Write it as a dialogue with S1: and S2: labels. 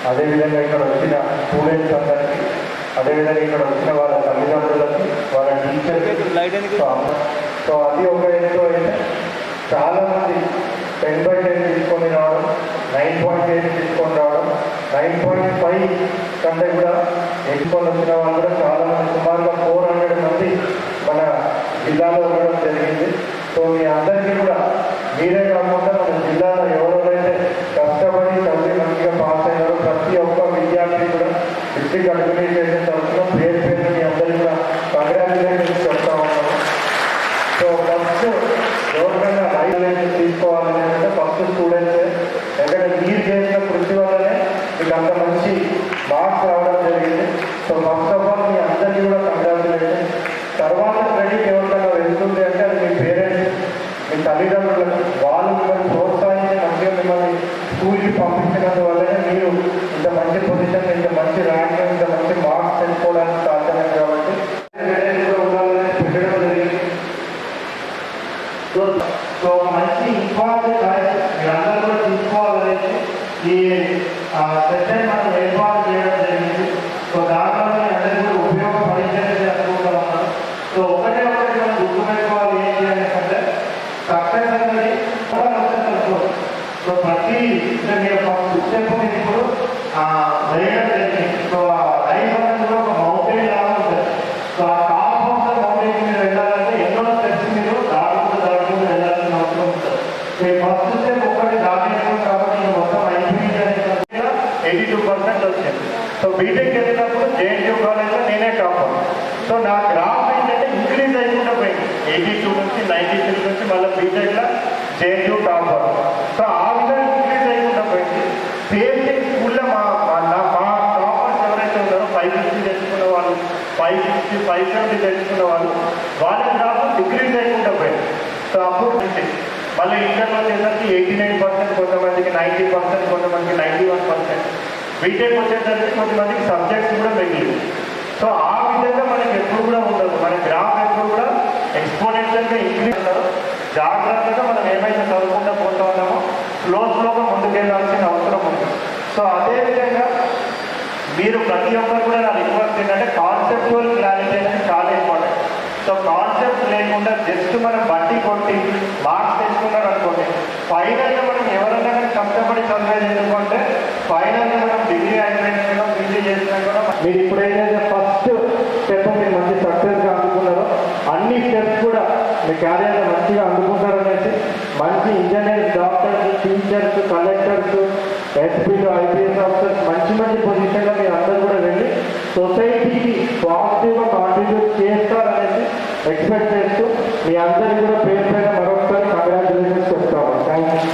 S1: అదేవిధంగా ఇక్కడ వచ్చిన స్టూడెంట్స్ అందరికీ, అదేవిధంగా ఇక్కడ వచ్చిన వాళ్ళ తల్లిదండ్రులకి, వాళ్ళ టీచర్స్. సో అది ఒక ఎత్తు అయితే చాలామంది 10/10 తీసుకొని రావడం, 9.8 తీసుకొని రావడం, 9.5 కంటే కూడా ఎక్కువ వచ్చిన వాళ్ళు కూడా చాలామంది, సుమారుగా 400 మంది మన జిల్లాలో ఉండడం జరిగింది. సో మీ అందరికీ కూడా మీరే కాకుండా మన జిల్లాలో ఎవరెవరైతే కష్టపడి చదివి మంచిగా పాస్ అయినారో ప్రతి ఒక్క విద్యార్థి కూడా డిస్ట్రిక్ట్ అడ్మినిస్ట్రేషన్ తరఫున పేరు పేరు మీ అందరికీ కూడా కంగ్రాచులేషన్స్ చెప్తా ఉన్నాము. సో ఫస్ట్ ఎవరికైనా రైట్ తీసుకోవాలని అంటే ఫస్ట్ స్టూడెంట్సే. ఎందుకంటే మీరు చేసిన కృషి వల్లనే మీకు అంత మంచి మార్క్స్ రావడం జరిగింది. సో ఫస్ట్ ఆఫ్ ఆల్ మీ అందరికీ కూడా కంగ్రాచులేషన్. తర్వాత క్రెడిట్ ఎవరికైనా వెళ్తుంది అంటే అది మీ పేరెంట్స్, మీ తల్లిదండ్రులకు. వాళ్ళు మిమ్మల్ని ప్రోత్సహించి మంచిగా మిమ్మల్ని స్కూల్కి పంపించినందువల్లనే మీరు ఇంత మంచి పొజిషన్, ఇంత మంచి ర్యాంక్, ఇంత మంచి మార్క్స్ తెచ్చుకోవడానికి సాధ్యమైంది. కాబట్టి ఉండాలని పెట్టడం జరిగింది. సో మంచి ఇంపార్టెంట్ మీరందరూ కూడా తీసుకోవాలనేసి ఈ సెషన్ మనం ఏర్పాటు చేయడం జరిగింది. సో దాంట్లో మీ అందరికీ కూడా ఉపయోగపడిందని అనుకుంటా ఉన్నాను. సో ఒకటి మనం గుర్తుపెట్టుకోవాలి ఏంటి అంటే సక్సెస్ అనేది సో ప్రతి మీరు స్టెప్ ఇప్పుడు వేయడం జరిగింది. సో లైఫ్ అనేది కూడా ఒక మౌంటైన్ లాగా ఉంటుంది. సో ఆ టాప్ ఆఫ్ ద మౌంటైన్ మీరు వెళ్ళాలంటే ఎన్నో స్టెప్స్ మీరు దాటుకుంటూ వెళ్ళాల్సిన అవసరం ఉంటుంది. సో ఈ ఫస్ట్ స్టెప్ ఒకటి దాటేసాం కాబట్టి మొత్తం అయిపోయింది అనేది 82% వచ్చింది. సో బీటెక్ వెళ్ళినప్పుడు జేఎన్టీయూ కాలేజ్లో నేనే టాపర్. సో నా గ్రాఫ్ ఏంటంటే ఇంక్రీజ్ అయిపోయినా పోయింది. 82 నుంచి 93 నుంచి మళ్ళీ బీటెక్లో జేఎన్టీయూ టాపర్. సో ఆ విధంగా ఇంక్రీజ్ అయిపోయినా పోయింది. సేమ్ స్కూల్లో మా టాపర్స్ ఎవరైతే ఉన్నారో 550 తెచ్చుకున్న వాళ్ళు, 560, 570 తెచ్చుకున్న వాళ్ళు, వాళ్ళ గ్రాఫ్ డిక్రీజ్ అయిపోయినా పోయింది. సో అప్పుడు మళ్ళీ ఇంటర్లో వచ్చేసరికి 89%, కొంతమందికి 90%, కొంతమందికి 91%. బీటెక్ వచ్చేసరికి కొంతమందికి సబ్జెక్ట్స్ కూడా మిగిలింది. సో ఆ విధంగా మనకి ఎప్పుడు కూడా ఉండదు. మన గ్రాఫ్ ఎప్పుడు కూడా ఎక్స్పోనెన్షియల్గా ఇంక్రీజ్ ఉన్నారు. జాగ్రత్తగా మనం ఏమైతే చదువుకుంటూ పోతా ఉన్నామో స్లోగా ముందుకెళ్ళాల్సిన అవసరం ఉంది. సో అదేవిధంగా మీరు ప్రతి ఒక్కరు కూడా నా రిక్వెస్ట్ ఏంటంటే కాన్సెప్చువల్ క్లారిటీ అనేది చాలా ఇంపార్టెంట్. సో కాన్సెప్ట్ లేకుండా జస్ట్ మనం బట్టి కొట్టి మార్క్స్ తెచ్చుకున్నారు అనుకోండి, ఫైనల్గా మనం ఎవరైనా కానీ కష్టపడి చదివేది ఎందుకంటే ఫైనల్గా మనం డిగ్రీ అయిపోయినా కూడా పీజీ చేసినా కూడా మీరు ఇప్పుడైతే ఫస్ట్ స్టెప్ మీరు మంచి సక్సెస్గా అందుకున్నారో అన్ని స్టెప్స్ కూడా మీ క్యారియర్లో మంచిగా అందుకుంటారనేసి మంచి ఇంజనీర్స్, డాక్టర్స్, టీచర్స్, కలెక్టర్స్, ఎస్పీలు, ఐపీఎస్ ఆఫీసర్స్ మంచి పొజిషన్లో మీరు అందరూ కూడా వెళ్ళి సొసైటీకి పాజిటివ్గా కాంట్రిబ్యూట్ చేస్తారనేసి ఎక్స్పెక్ట్ చేస్తూ మీ అందరికీ కూడా పేరు పైన మరొకసారి కంగ్రాచులేషన్స్ చెప్తాము. Thank you.